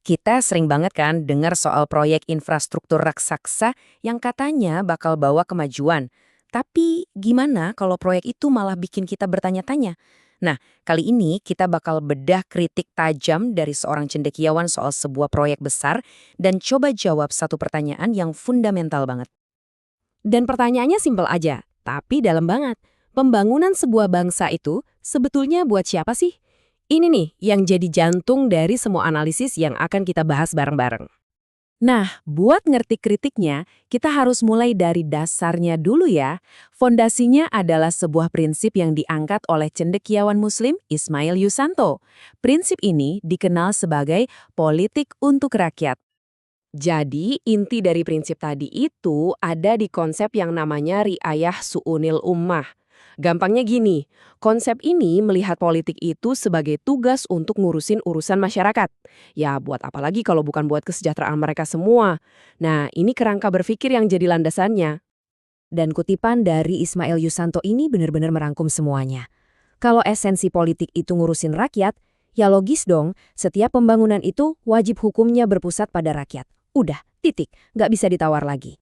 Kita sering banget kan dengar soal proyek infrastruktur raksasa yang katanya bakal bawa kemajuan. Tapi gimana kalau proyek itu malah bikin kita bertanya-tanya? Nah, kali ini kita bakal bedah kritik tajam dari seorang cendekiawan soal sebuah proyek besar dan coba jawab satu pertanyaan yang fundamental banget. Dan pertanyaannya simpel aja, tapi dalam banget. Pembangunan sebuah bangsa itu sebetulnya buat siapa sih? Ini nih yang jadi jantung dari semua analisis yang akan kita bahas bareng-bareng. Nah, buat ngerti kritiknya, kita harus mulai dari dasarnya dulu ya. Fondasinya adalah sebuah prinsip yang diangkat oleh cendekiawan Muslim Ismail Yusanto. Prinsip ini dikenal sebagai politik untuk rakyat. Jadi, inti dari prinsip tadi itu ada di konsep yang namanya riayah su'unil ummah. Gampangnya gini, konsep ini melihat politik itu sebagai tugas untuk ngurusin urusan masyarakat. Ya, buat apa lagi kalau bukan buat kesejahteraan mereka semua. Nah, ini kerangka berpikir yang jadi landasannya. Dan kutipan dari Ismail Yusanto ini benar-benar merangkum semuanya. Kalau esensi politik itu ngurusin rakyat, ya logis dong, setiap pembangunan itu wajib hukumnya berpusat pada rakyat. Udah, titik, nggak bisa ditawar lagi.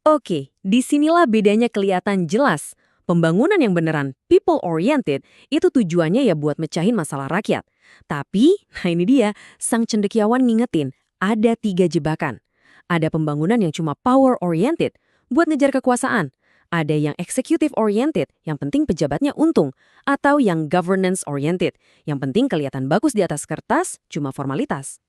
Oke, disinilah bedanya kelihatan jelas. Pembangunan yang beneran people-oriented itu tujuannya ya buat mecahin masalah rakyat. Tapi, nah ini dia, sang cendekiawan ngingetin, ada 3 jebakan. Ada pembangunan yang cuma power-oriented, buat ngejar kekuasaan. Ada yang executive-oriented, yang penting pejabatnya untung. Atau yang governance-oriented, yang penting kelihatan bagus di atas kertas, cuma formalitas.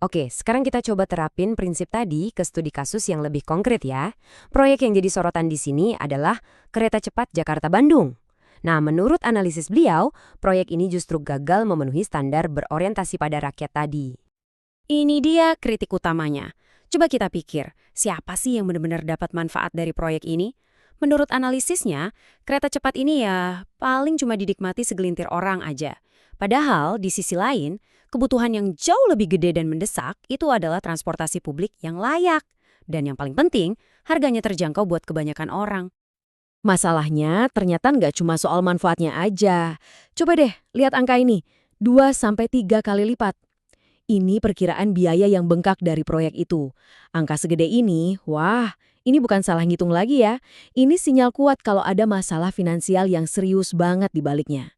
Oke, sekarang kita coba terapin prinsip tadi ke studi kasus yang lebih konkret ya. Proyek yang jadi sorotan di sini adalah kereta cepat Jakarta-Bandung. Nah, menurut analisis beliau, proyek ini justru gagal memenuhi standar berorientasi pada rakyat tadi. Ini dia kritik utamanya. Coba kita pikir, siapa sih yang benar-benar dapat manfaat dari proyek ini? Menurut analisisnya, kereta cepat ini ya paling cuma dinikmati segelintir orang aja. Padahal di sisi lain, kebutuhan yang jauh lebih gede dan mendesak itu adalah transportasi publik yang layak. Dan yang paling penting, harganya terjangkau buat kebanyakan orang. Masalahnya ternyata nggak cuma soal manfaatnya aja. Coba deh, lihat angka ini, 2-3 kali lipat. Ini perkiraan biaya yang bengkak dari proyek itu. Angka segede ini, wah, ini bukan salah ngitung lagi ya. Ini sinyal kuat kalau ada masalah finansial yang serius banget di baliknya.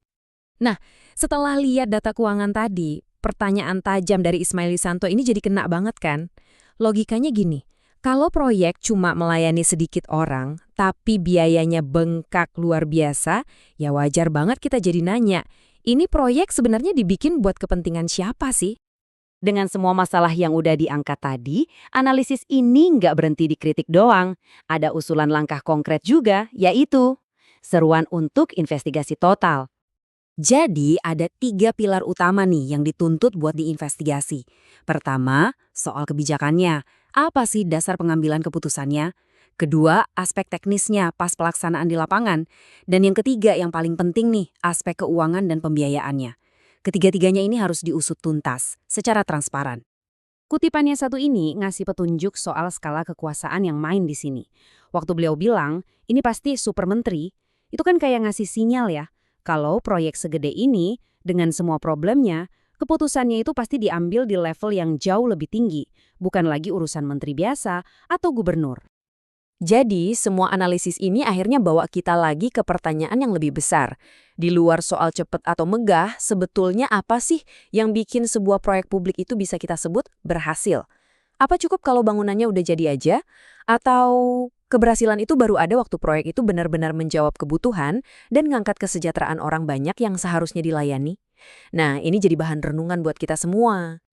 Nah, setelah lihat data keuangan tadi, pertanyaan tajam dari Ismail Yusanto ini jadi kena banget kan? Logikanya gini, kalau proyek cuma melayani sedikit orang, tapi biayanya bengkak luar biasa, ya wajar banget kita jadi nanya, ini proyek sebenarnya dibikin buat kepentingan siapa sih? Dengan semua masalah yang udah diangkat tadi, analisis ini nggak berhenti dikritik doang. Ada usulan langkah konkret juga, yaitu seruan untuk investigasi total. Jadi ada 3 pilar utama nih yang dituntut buat diinvestigasi. Pertama, soal kebijakannya. Apa sih dasar pengambilan keputusannya? Kedua, aspek teknisnya pas pelaksanaan di lapangan. Dan yang ketiga yang paling penting nih, aspek keuangan dan pembiayaannya. Ketiga-tiganya ini harus diusut tuntas, secara transparan. Kutipannya satu ini ngasih petunjuk soal skala kekuasaan yang main di sini. Waktu beliau bilang, ini pasti super menteri, itu kan kayak ngasih sinyal ya. Kalau proyek segede ini, dengan semua problemnya, keputusannya itu pasti diambil di level yang jauh lebih tinggi, bukan lagi urusan menteri biasa atau gubernur. Jadi, semua analisis ini akhirnya bawa kita lagi ke pertanyaan yang lebih besar. Di luar soal cepet atau megah, sebetulnya apa sih yang bikin sebuah proyek publik itu bisa kita sebut berhasil? Apa cukup kalau bangunannya udah jadi aja? Atau keberhasilan itu baru ada waktu proyek itu benar-benar menjawab kebutuhan dan ngangkat kesejahteraan orang banyak yang seharusnya dilayani? Nah, ini jadi bahan renungan buat kita semua.